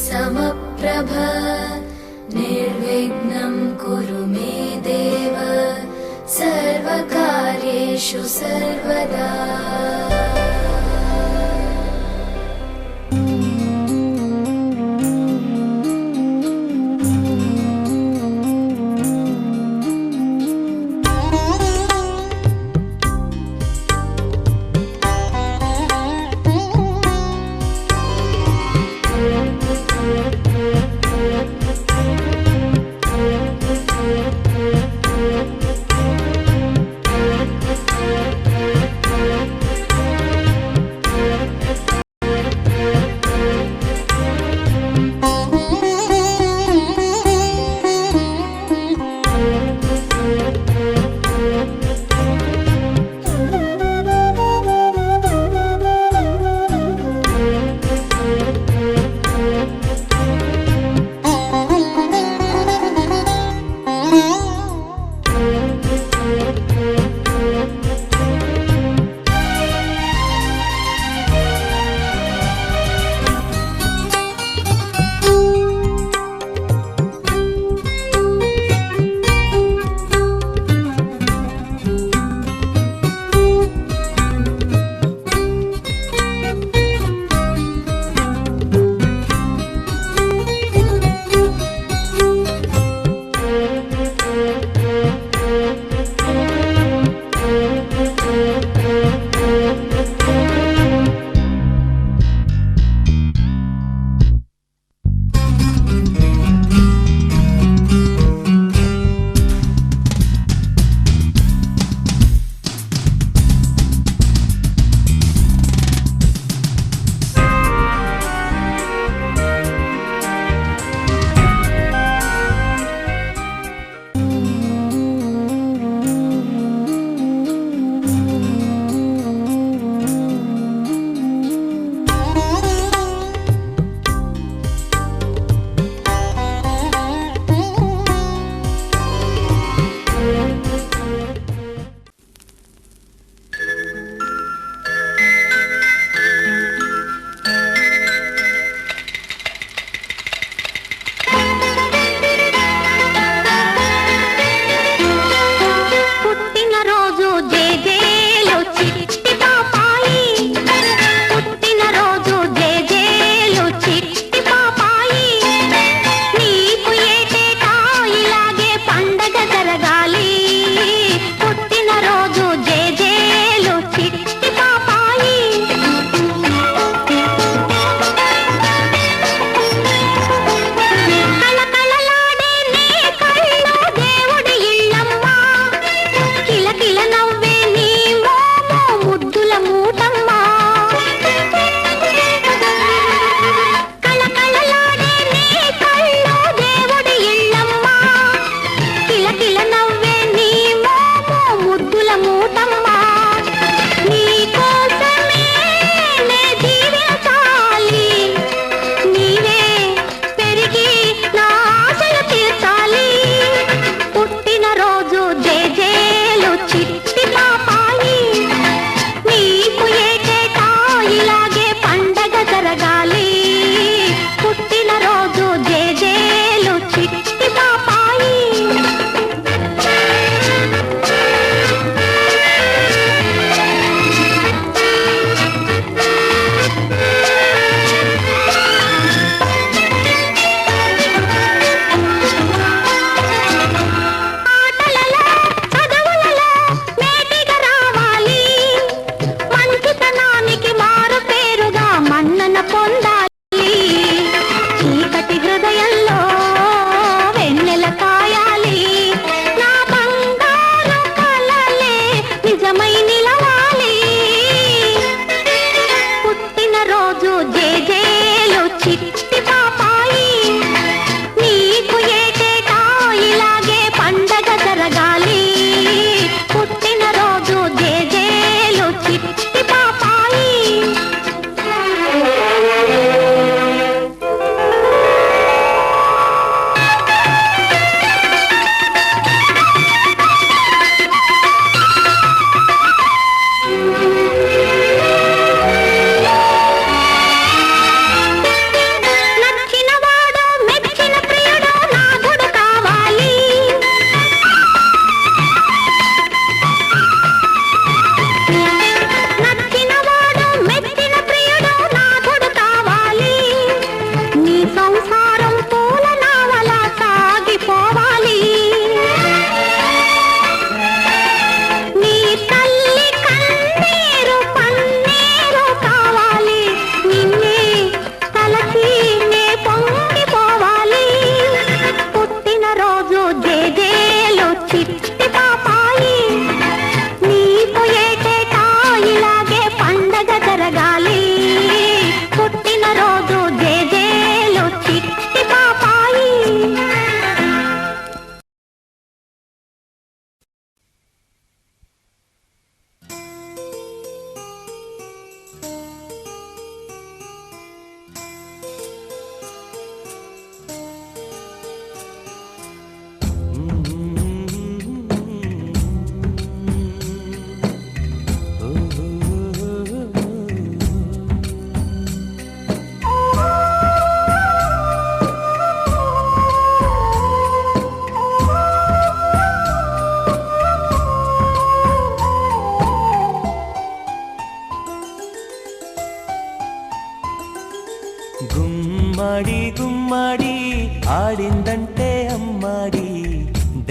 समप्रभ निर्विघ्नं कुरु मे देव सर्वकार्येषु सर्वदा।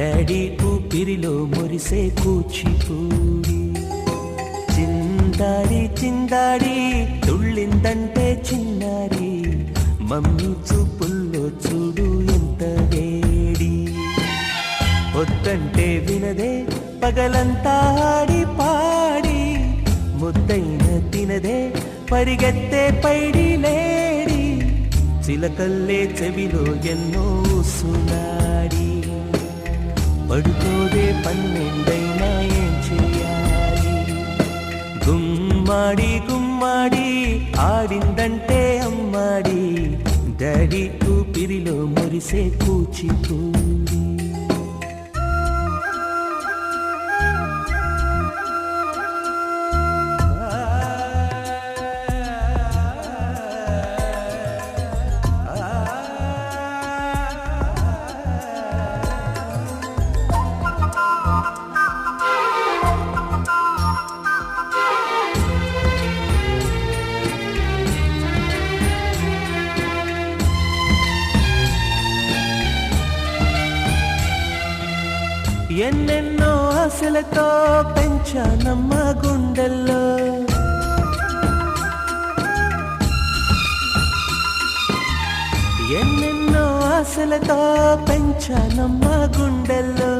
డాడీ ఊపిరిలో మురిసే కూచిపూడి. చిందాడి చిందాడి తుళ్ళిందంటే చిన్నారి, మమ్మీ చూపుల్లో చూడు ఎంత వేడి. వద్దంటే వినదే పగలంతా ఆడి పాడి, ముద్దైన తినదే పరిగెత్తే పైడి లేడి. చిలకల్లే చెవిలో ఎన్నో సునాడి, పడుకోదే పన్నెండైనా ఏం చేయాలి. గుమ్మాడి గుమ్మాడి ఆడిందంటే అమ్మాడి, డాడీ ఊపిరిలో మురిసే కూచిపూడి. ఎన్నెన్నో ఆశలతో పెంచానమ్మ గుండెల్లో, ఎన్నెన్నో ఆశలతో పెంచానమ్మ గుండెల్లో.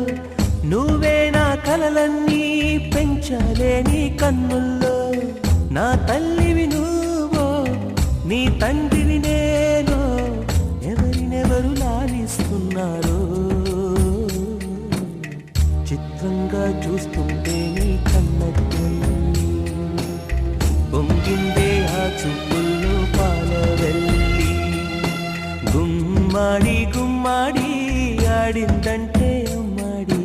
నువ్వే నా కలలన్నీ పెంచాలే నీ కన్నుల్లో. నా తల్లివి నువ్వో నీ తండ్రిని నేను, ఎవరినెవరు లాలిస్తున్నారో. చిత్రంగా చూస్తుంటే నీ కన్నట్టు పొంగిందే ఆ చూపుల్లో పాలవెల్లి. గుమ్మాడి గుమ్మాడి ఆడిందంటే అమ్మాడి,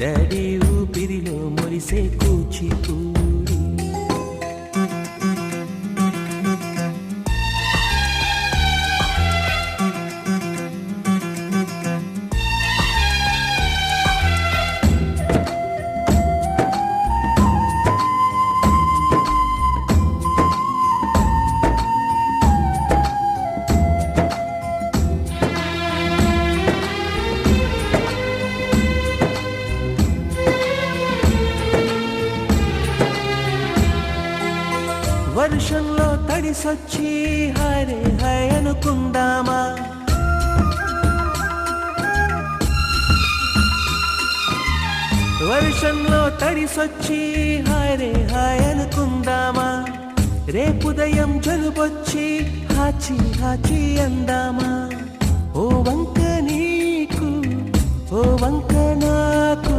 డాడీ ఊపిరిలో మురిసే కూచిపూడి. వర్షంలో తడిసొచ్చి హరే హాయ్ అనుకుందామా, వర్షంలో తడిసొచ్చి హరే హాయ్ అనుకుందామా. రేపుదయం జలుబొచ్చి హాచి హాచి అందామా. ఓ వంక నీకు ఓ వంక నాకు,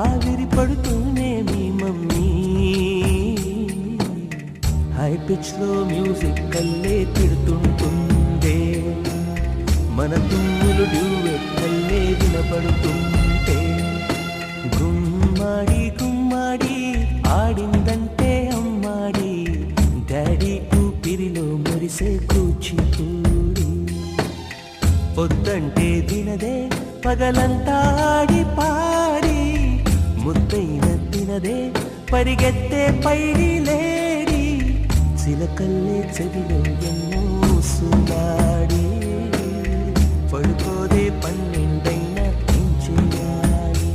ఆవిరి పడుతూనే మీ మమ్మీ. హై పిచ్ లో మ్యూజిక్ కల్లే తిడుతుంటుందే, మన తుమ్ములు డ్యూయెట్ కల్లే వినపడుతుంటే. గుమ్మాడి గుమ్మాడి ఆడిందంటే అమ్మాడి, డాడీ ఊపిరిలో మురిసే కూచిపూడి. పొద్దంటే తినదే పగలంతా ఆడి పాడి, ముద్దైన తినదే పరిగెత్తే పైడి లేడి. చిలకల్లే చెవిలో ఎన్నో సునాడి, పడుకోదే పన్నెండైనా ఏం చేయాలి.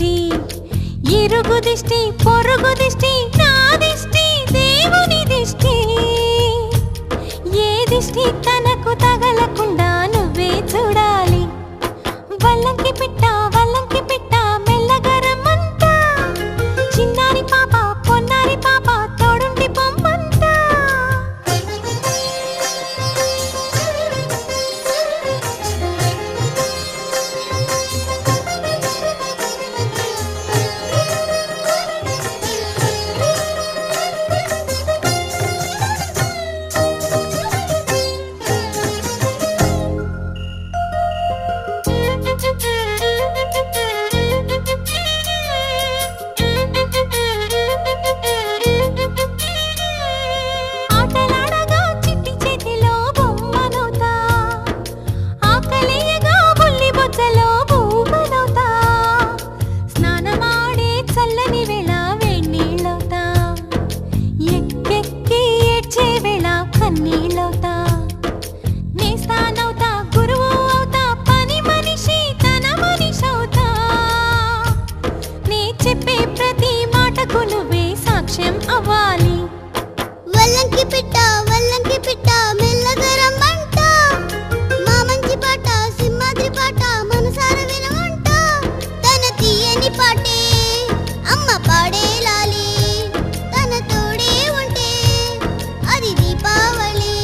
దిష్టి, ఇరుగు దిష్టి, పొరుగు దిష్టి, నా దిష్టి, దేవుని దిష్టి. ఏ దిష్టి తనకు తగలకుండా నువ్వే చూడాలి. వల్లంకి పిట్ట, వల్లంకి పిట్ట, మెల్లగా రమ్మంట. చిన్నారి పాప, పొన్నారి పాప, తోడుండి పొమ్మంట. ఆటలాడగా చిట్టి చేతిలో బొమ్మనవుతా, ఆకలేయగా బుల్లి బొజ్జలో బూమనవుతా. స్నానమాడే చల్లని వేళ వేణీళ్ళవుతా, ఎక్కెక్కి ఏడ్చే వేళ కన్నీళ్ళవుతా. నేస్తానవుతా, గురువు అవుతా, పని మనిషి తన మనిషవుతా. నీ చెప్పే ప్రతి మాటకు నువ్వే సాక్ష్యం అవ్వాలి. వల్లంకి పిట్ట, వల్లంకి పిట్ట, మెల్లగా రమ్మంట. మా మంచి పాట, సింహాద్రి పాట, మనసార వినమంట. తన తీయని పాటే అమ్మ పాడేలాలి. తన తోడే ఉంటే అది దీపావళి.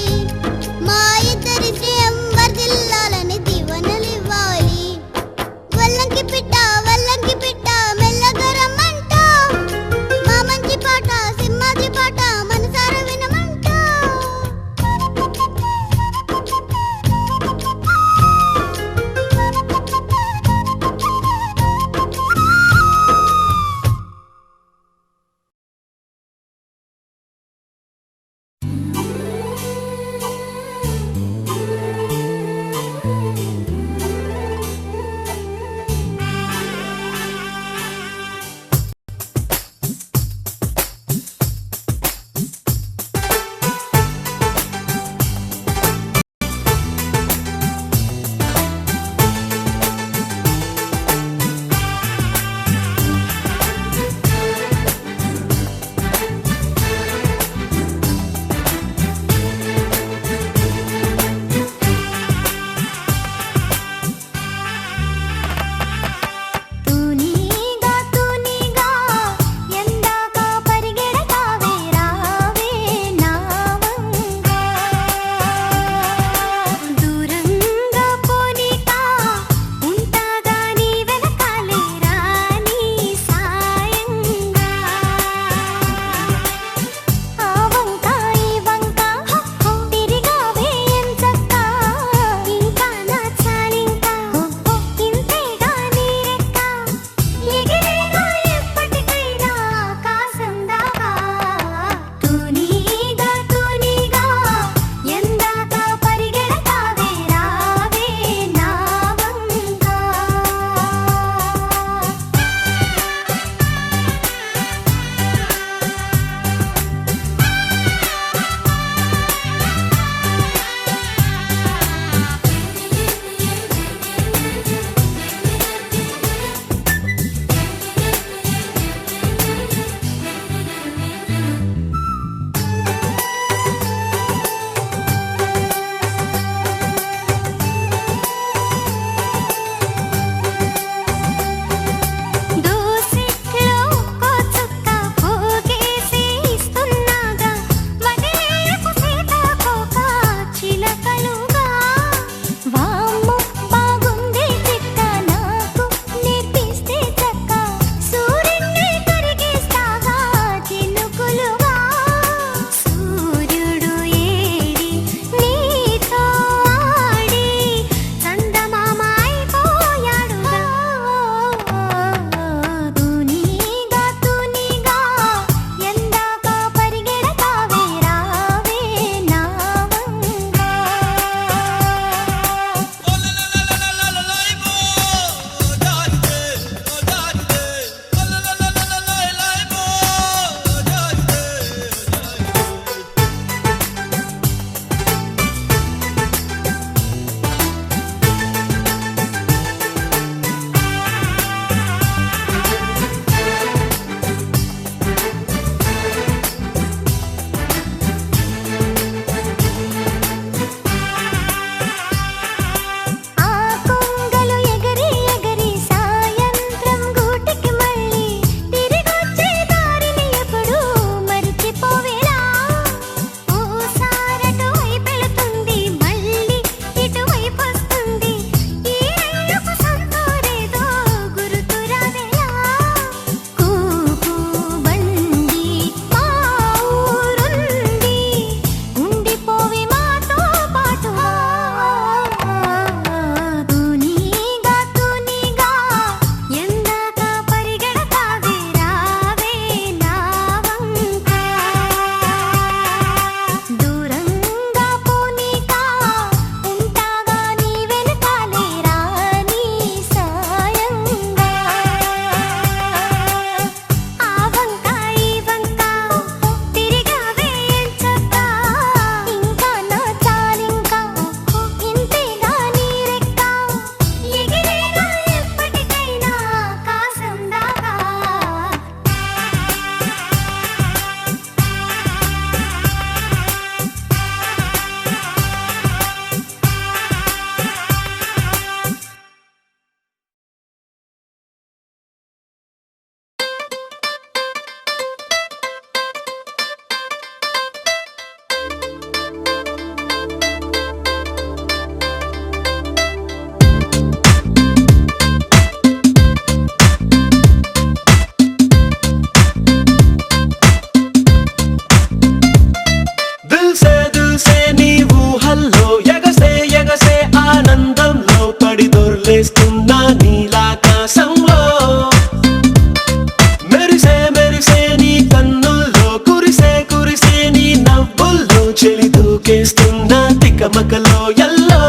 చెలి దూకేస్తున్న తికమకలో ఎల్లో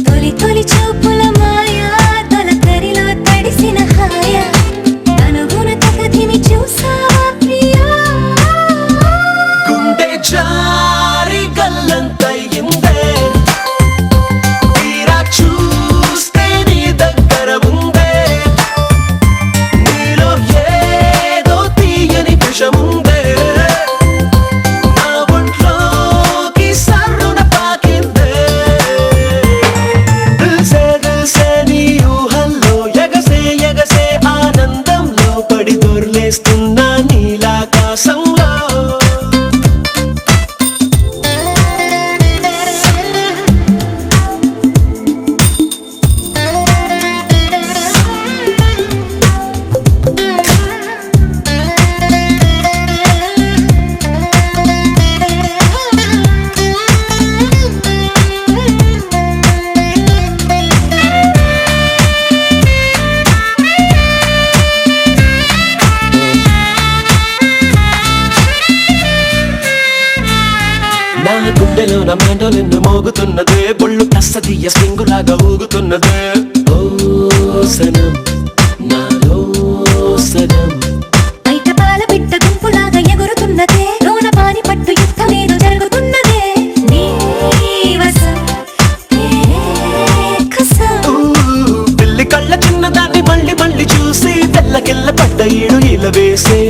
తొలి తొలి చూపుల మాయా తొలకరిలో తడిసిన హాయ అనుగుణ తగదిని చూసావా ప్రియా గుండె జారి గల్లంతయిందే తీరా చూస్తే నీ దగ్గర ఉందే నీలో ఏదో తీయని విషముందే నా ఒంట్లోకి సర్రున పాకిందే దిల్సే నీ ఊహల్లో ఎగసే ఎగసే ఆనందంలో పడి దొర్లేస్తున్నా నీలాకాశంలో నా గుండెలో నా మెండలిన్ను మోగుతున్నదే బొళ్ళు కస్తదీయ స్ప్రింగులాగా ఊగుతున్నదే ఓ సనం నాలో సగం బయట పాల బిడ్డ గుంపులాగా ఎగురుతున్నదే లోన పాని పట్టు యుద్ధమేదో జరుగుతున్నదే నీ వసం తేరే కసం పిల్లి కళ్ళ చిన్నదాన్ని మళ్ళీ మళ్ళీ చూసి తెల్లకెళ్ళ పడ్డ ఈడు ఇలా వేసే